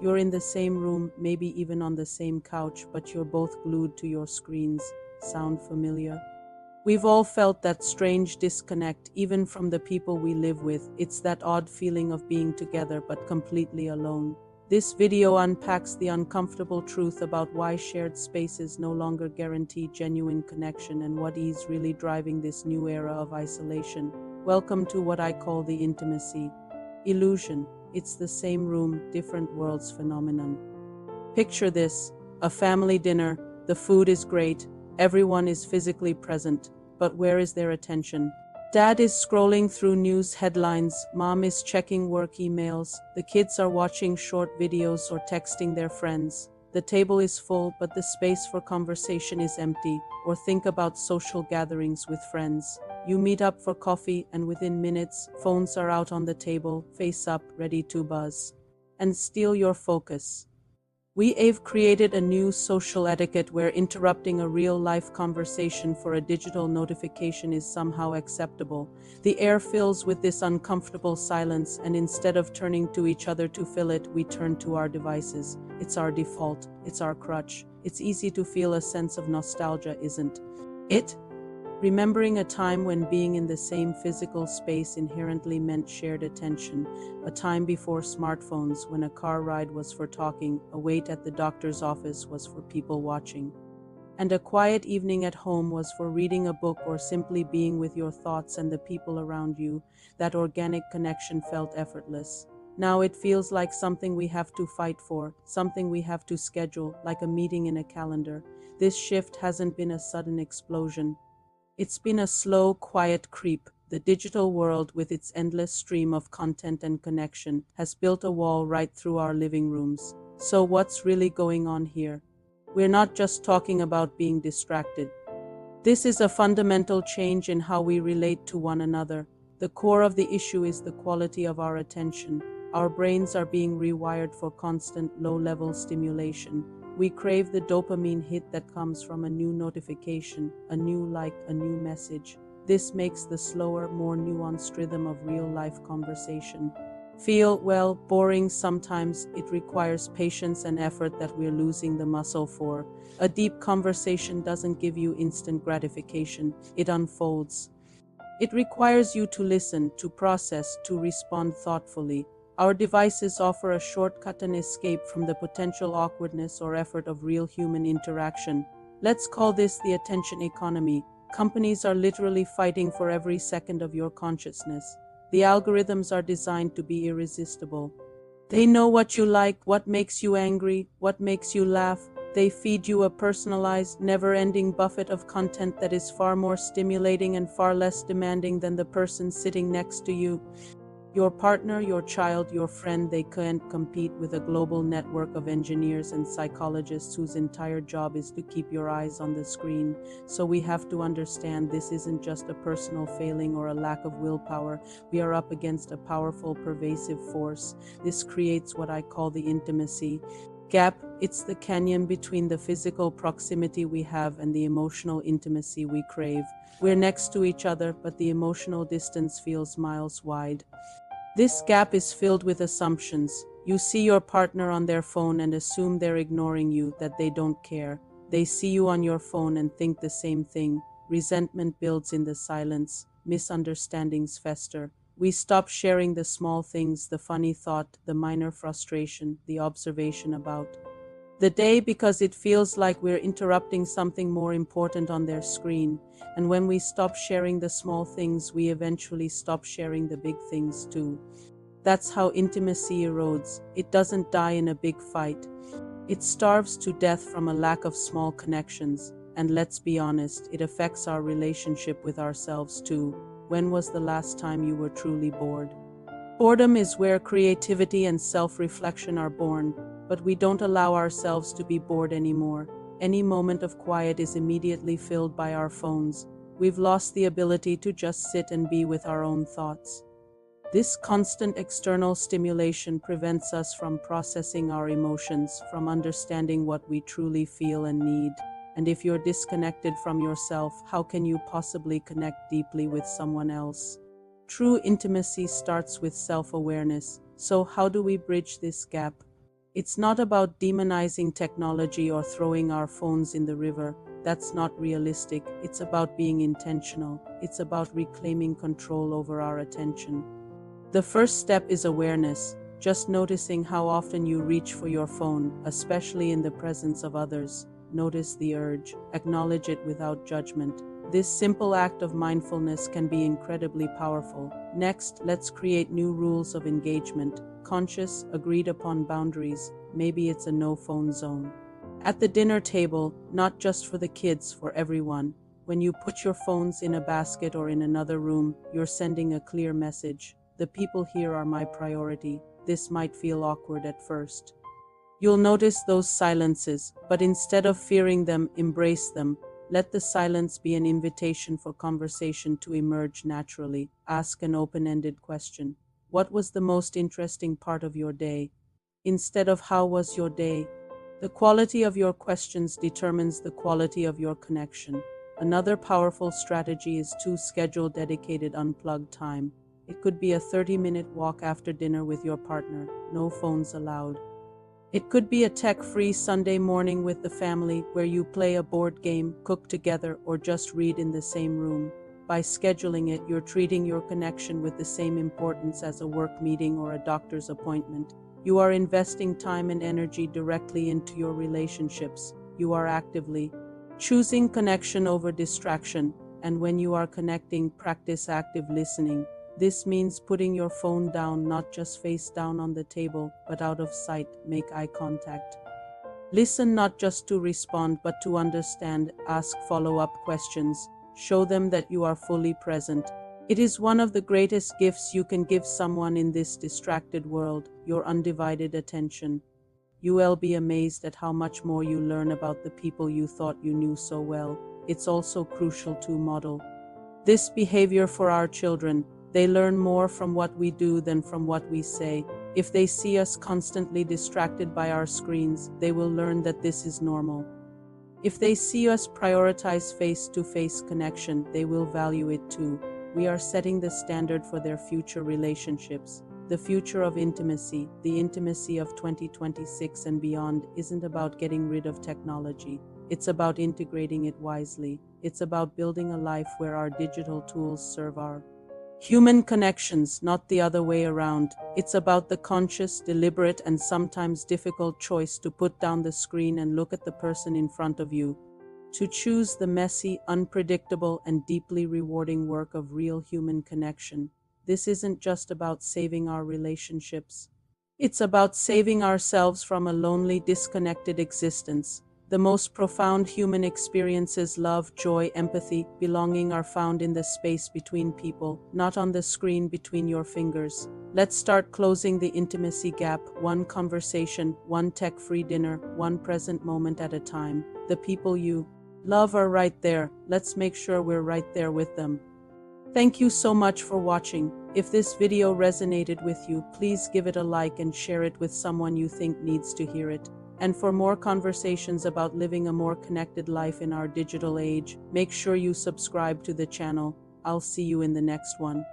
You're in the same room, maybe even on the same couch, but you're both glued to your screens. Sound familiar? We've all felt that strange disconnect, even from the people we live with. It's that odd feeling of being together but completely alone. This video unpacks the uncomfortable truth about why shared spaces no longer guarantee genuine connection and what is really driving this new era of isolation. Welcome to what I call the intimacy illusion. It's the same room, different worlds phenomenon. Picture this: a family dinner, the food is great, everyone is physically present, but where is their attention? Dad is scrolling through news headlines, mom is checking work emails, the kids are watching short videos or texting their friends. The table is full, but the space for conversation is empty. Or think about social gatherings with friends. You meet up for coffee, and within minutes, phones are out on the table, face up, ready to buzz and steal your focus. We've created a new social etiquette where interrupting a real-life conversation for a digital notification is somehow acceptable. The air fills with this uncomfortable silence, and instead of turning to each other to fill it, we turn to our devices. It's our default, it's our crutch. It's easy to feel a sense of nostalgia, isn't it? Remembering a time when being in the same physical space inherently meant shared attention, a time before smartphones when a car ride was for talking, a wait at the doctor's office was for people watching, and a quiet evening at home was for reading a book or simply being with your thoughts and the people around you. That organic connection felt effortless. Now it feels like something we have to fight for, something we have to schedule, like a meeting in a calendar. This shift hasn't been a sudden explosion. It's been a slow, quiet creep. The digital world, with its endless stream of content and connection, has built a wall right through our living rooms. So what's really going on here? We're not just talking about being distracted. This is a fundamental change in how we relate to one another. The core of the issue is the quality of our attention. Our brains are being rewired for constant, low-level stimulation. We crave the dopamine hit that comes from a new notification, a new like, a new message. This makes the slower, more nuanced rhythm of real-life conversation feel, well, boring sometimes. It requires patience and effort that we're losing the muscle for. A deep conversation doesn't give you instant gratification, it unfolds. It requires you to listen, to process, to respond thoughtfully. Our devices offer a shortcut and escape from the potential awkwardness or effort of real human interaction. Let's call this the attention economy. Companies are literally fighting for every second of your consciousness. The algorithms are designed to be irresistible. They know what you like, what makes you angry, what makes you laugh. They feed you a personalized, never-ending buffet of content that is far more stimulating and far less demanding than the person sitting next to you. Your partner, your child, your friend, they can't compete with a global network of engineers and psychologists whose entire job is to keep your eyes on the screen. So we have to understand this isn't just a personal failing or a lack of willpower. We are up against a powerful, pervasive force. This creates what I call the intimacy gap. It's the canyon between the physical proximity we have and the emotional intimacy we crave. We're next to each other, but the emotional distance feels miles wide. This gap is filled with assumptions. You see your partner on their phone and assume they're ignoring you, that they don't care. They see you on your phone and think the same thing. Resentment builds in the silence. Misunderstandings fester. We stop sharing the small things, the funny thought, the minor frustration, the observation about the day, because it feels like we're interrupting something more important on their screen. And when we stop sharing the small things, we eventually stop sharing the big things too. That's how intimacy erodes. It doesn't die in a big fight. It starves to death from a lack of small connections. And let's be honest, it affects our relationship with ourselves too. When was the last time you were truly bored? Boredom is where creativity and self-reflection are born, but we don't allow ourselves to be bored anymore. Any moment of quiet is immediately filled by our phones. We've lost the ability to just sit and be with our own thoughts. This constant external stimulation prevents us from processing our emotions, from understanding what we truly feel and need. And if you're disconnected from yourself, how can you possibly connect deeply with someone else? True intimacy starts with self-awareness. So how do we bridge this gap? It's not about demonizing technology or throwing our phones in the river. That's not realistic. It's about being intentional. It's about reclaiming control over our attention. The first step is awareness, just noticing how often you reach for your phone, especially in the presence of others. Notice the urge, acknowledge it without judgment. This simple act of mindfulness can be incredibly powerful. Next, let's create new rules of engagement, conscious, agreed upon boundaries. Maybe it's a no-phone zone. At the dinner table, not just for the kids, for everyone. When you put your phones in a basket or in another room, you're sending a clear message. The people here are my priority. This might feel awkward at first. You'll notice those silences, but instead of fearing them, embrace them. Let the silence be an invitation for conversation to emerge naturally. Ask an open-ended question. What was the most interesting part of your day? Instead of how was your day? The quality of your questions determines the quality of your connection. Another powerful strategy is to schedule dedicated unplugged time. It could be a 30-minute walk after dinner with your partner, no phones allowed. It could be a tech-free Sunday morning with the family where you play a board game, cook together, or just read in the same room. By scheduling it, you're treating your connection with the same importance as a work meeting or a doctor's appointment. You are investing time and energy directly into your relationships. You are actively choosing connection over distraction, and when you are connecting, practice active listening. This means putting your phone down, not just face down on the table, but out of sight. Make eye contact. Listen not just to respond, but to understand. Ask follow-up questions. Show them that you are fully present. It is one of the greatest gifts you can give someone in this distracted world, your undivided attention. You will be amazed at how much more you learn about the people you thought you knew so well. It's also crucial to model this behavior for our children. They learn more from what we do than from what we say. If they see us constantly distracted by our screens, they will learn that this is normal. If they see us prioritize face-to-face connection, they will value it too. We are setting the standard for their future relationships. The future of intimacy, the intimacy of 2026 and beyond, isn't about getting rid of technology. It's about integrating it wisely. It's about building a life where our digital tools serve our human connections, not the other way around. It's about the conscious, deliberate, and sometimes difficult choice to put down the screen and look at the person in front of you. To choose the messy, unpredictable, and deeply rewarding work of real human connection. This isn't just about saving our relationships. It's about saving ourselves from a lonely, disconnected existence. The most profound human experiences, love, joy, empathy, belonging, are found in the space between people, not on the screen between your fingers. Let's start closing the intimacy gap, one conversation, one tech-free dinner, one present moment at a time. The people you love are right there. Let's make sure we're right there with them. Thank you so much for watching. If this video resonated with you, please give it a like and share it with someone you think needs to hear it. And for more conversations about living a more connected life in our digital age, make sure you subscribe to the channel. I'll see you in the next one.